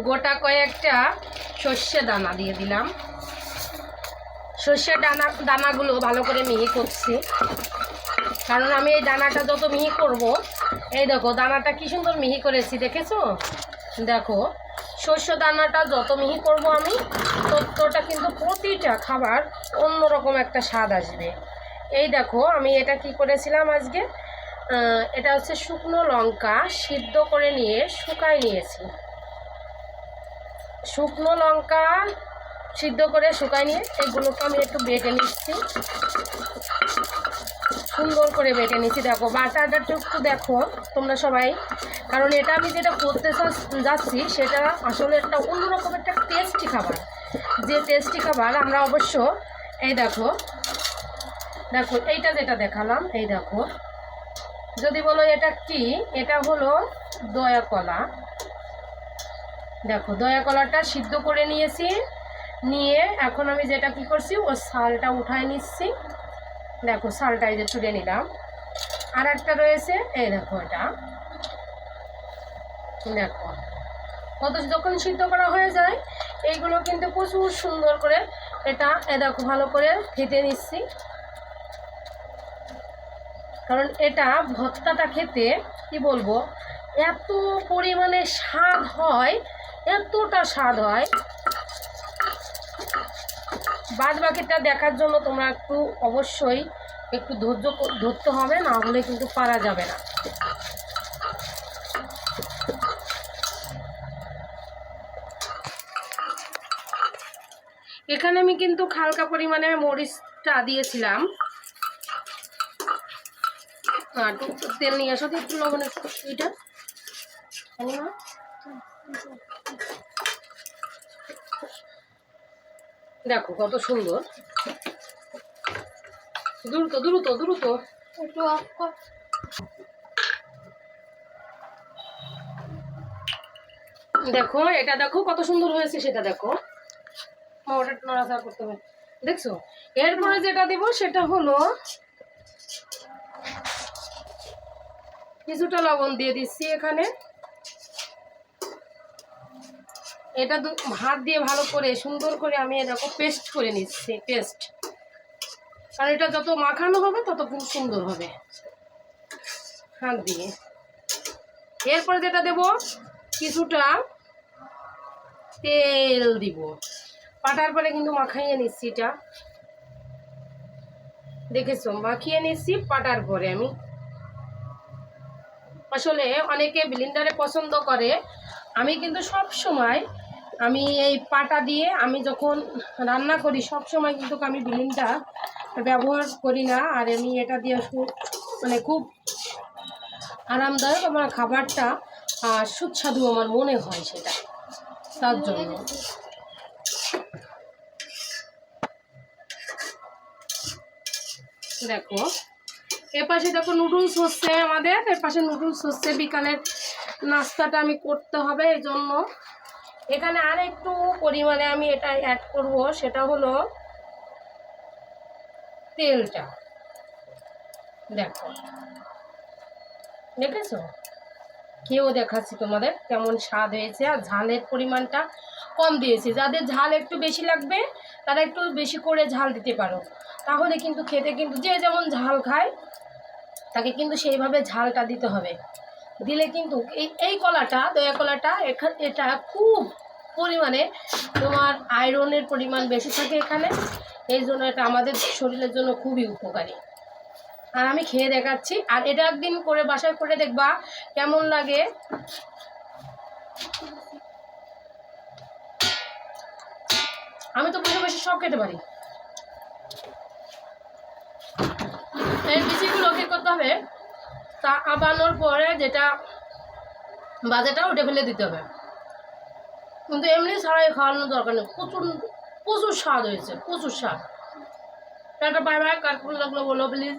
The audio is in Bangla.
গোটা কয়েকটা সর্ষে দানা দিয়ে দিলাম। সর্ষের দানাগুলো ভালো করে মিহি করছি, কারণ আমি এই দানাটা যত মিহি করব, এই দেখো দানাটা কি সুন্দর মিহি করেছি, দেখেছো? দেখো শস্য দানাটা যত মিহি করব আমি, ততটা কিন্তু প্রতিটা খাবার অন্যরকম একটা স্বাদ আসবে। এই দেখো আমি এটা কি করেছিলাম আজকে, এটা হচ্ছে শুকনো লঙ্কা সিদ্ধ করে নিয়ে শুকায় নিয়েছি। শুকনো লঙ্কা সিদ্ধ করে শুকায় নিয়ে এগুলোকে আমি একটু বেটে নিচ্ছি, সুন্দর করে বেটে নিচ্ছি। দেখো বাটাটা একটু দেখো তোমরা সবাই, কারণ এটা আমি যেটা করতে যাচ্ছি সেটা আসলে একটা অন্যরকম একটা টেস্টি খাবার। যে টেস্টি খাবার আমরা অবশ্য, এই দেখো দেখো এইটা যেটা দেখালাম, এই দেখো যদি বলো এটা কি, এটা হলো দয়া কলা। দেখো দয়া কলাটা সিদ্ধ করে নিয়েছি, নিয়ে এখন আমি যেটা কি করছি ওর ছালটা উঠায় নিচ্ছি। দেখো ছালটা এই যে তুলে নিলাম। আর একটা রয়েছে, এই দেখো এটা দেখো কত, যখন সিদ্ধ করা হয়ে যায় এইগুলো কিন্তু প্রচুর সুন্দর করে এটা দেখো ভালো করে ফেটে নিচ্ছি, কারণ এটা ভর্তাটা খেতে কি বলবো এত পরিমাণে স্বাদ হয়, এতটা স্বাদ হয়। বাদ বাকিটা দেখার জন্য তোমরা একটু অবশ্যই একটু ধৈর্য ধরতে হবে, না হলে কিন্তু পারা যাবে না। এখানে আমি কিন্তু হালকা পরিমাণে মরিচটা দিয়েছিলাম। তেল নিয়ে আসো, একটু লবণের এটা দেখো কত সুন্দর, দ্রুত দ্রুত দ্রুত একটু অফ কর। দেখো এটা দেখো কত সুন্দর হয়েছে, সেটা দেখো ওটা নড়াচড়া করতে হবে, দেখছো? এরপরে যেটা দেবো সেটা হলো কিছুটা লবণ দিয়ে দিচ্ছি এখানে। এটা হাত দিয়ে ভালো করে সুন্দর করে আমি দেখো পেস্ট করে নিচ্ছি, পেস্ট, কারণ এটা যত মাখানো হবে তত খুব সুন্দর হবে হাত দিয়ে। এরপরে যেটা দেব কিছুটা তেল দিব, পাটার পরে কিন্তু মাখাইয়ে নিচ্ছি, এটা দেখেছো মাখিয়ে নিচ্ছি পাটার পরে। আমি আসলে অনেকে ব্লেন্ডারে পছন্দ করে, আমি কিন্তু সব সময় আমি এই পাটা দিয়ে আমি যখন রান্না করি সব সময় কিন্তু আমি ব্লেন্ডার ব্যবহার করি না। আর আমি এটা দিয়ে মানে খুব আরামদায়ক আমার খাবারটা সুস্বাদু আমার মনে হয়, সেটা তার জন্য। দেখো এপাশে দেখো নুডলস হচ্ছে আমাদের, এপাশে নুডলস হচ্ছে, বিকালের নাস্তাটা আমি করতে হবে, এই জন্য এখানে আর একটু পরিমাণে আমি এটা অ্যাড করব, সেটা হলো তেলটা। দেখো দেখেছো, কেউ দেখাচ্ছি তোমাদের কেমন স্বাদ হয়েছে। আর ঝালের পরিমাণটা কম দিয়েছি, যাদের ঝাল একটু বেশি লাগবে তারা একটু বেশি করে ঝাল দিতে পারো, তাহলে কিন্তু খেতে কিন্তু যে যেমন ঝাল খায় তাকে কিন্তু সেইভাবে ঝালটা দিতে হবে। দিলে কিন্তু এই কলাটা দয়া কলাটা এটা খুব পরিমাণে তোমার আয়রনের পরিমাণ বেশি থাকে এখানে, এই জন্য এটা আমাদের শরীরের জন্য খুবই উপকারী। আর আমি খেয়ে দেখাচ্ছি, আর এটা একদিন করে বাসায় করে দেখবা কেমন লাগে। আমি তো বসে বসে সব খেতে পারি। এই বিচিগুলো কি করতে হবে, তা আবানোর পরে যেটা বাজাটা উঠে ফেলে দিতে হবে, কিন্তু এমনি ছাড়াই খাওয়ানোর দরকার নেই। প্রচুর প্রচুর স্বাদ হয়েছে, প্রচুর স্বাদ। একটা বাই বাই, কার লাগলো বলো প্লিজ।